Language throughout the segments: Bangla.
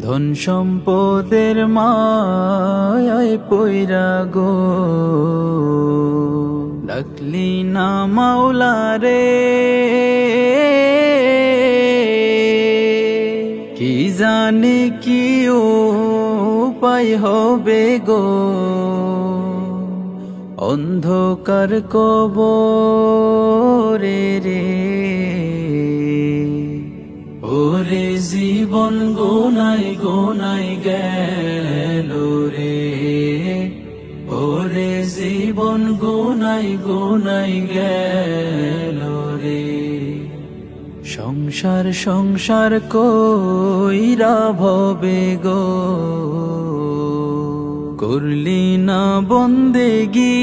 ধন সম্পদের মায়ায় পইরা গো ডাকলি না মাওলা রে, কি জানি কি উপায় হবে গো অন্ধকার কবরে রে। ওরে জীবন গোনাই গোনাই গেল রে, ওরে জীবন গোনাই গোনাই গেল রে। সংসার সংসার কইরা ভবে গো করলি না বন্দেগি,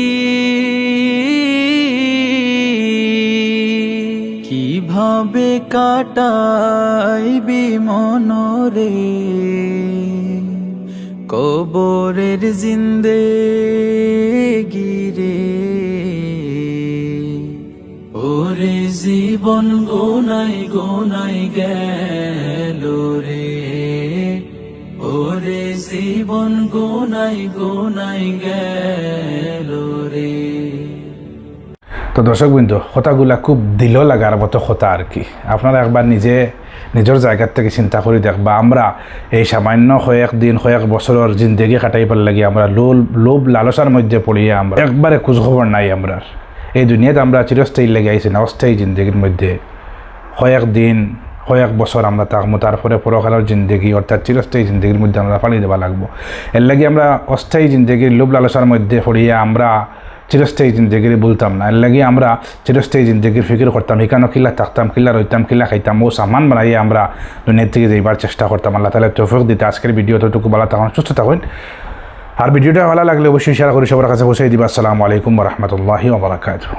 কিভাবে কাটাইবি মনরে কবরের জিন্দেগি রে। ওরে জীবন গোনাই গোনাই গেল রে, ওরে জীবন গোনাই গোনাই গেল রে। তো দর্শকবৃন্দ, কথাগুলা খুব দিল লাগার মতো কথা আর কি। আপনারা একবার নিজের জায়গার থেকে চিন্তা করে দেখবা, আমরা এই সামান্য কয়েক দিন কয়েক বছরের জিন্দেগি কাটাইবার লাগি আমরা লোভ লালসার মধ্যে পড়িয়ে আমরা একবারে খোঁজখবর নাই। আমরা এই দুনিয়াতে আমরা চিরস্থায়ী লেগে আইছি না, অস্থায়ী জিন্দগির মধ্যে কয়েক দিন কয়েক বছর আমরা থাকবো, তারপরে পরকালের জিন্দগি অর্থাৎ চিরস্থায়ী জিন্দগির মধ্যে আমরা পানি দেওয়া লাগবো। এর লাগে আমরা অস্থায়ী জিন্দগির লোভ লালসার মধ্যে পড়িয়ে আমরা চিরস্থায়ী জিন্দগির বলতাম না। এর লাগে আমরা চিরস্থায়ী জিন্দগির ফিকির করতাম, এখানে কিলা থাকতাম, কিলা রইতাম, কিলা খাইতাম, ও সামান বানাইয়ে আমরা দুনিয়ার থেকে যাইবার চেষ্টা করতাম। আল্লাহ তাআলা তৌফিক দিতে। আজকের ভিডিও ততটুকু ভালো থাকুন, সুস্থ থাকুন। আর ভিডিওটা ভালো লাগলে অবশ্যই শেয়ার করে সবার কাছে পৌঁছে দিবা। আসসালামু আলাইকুম ওয়া রাহমাতুল্লাহি ওয়া বারাকাতুহু।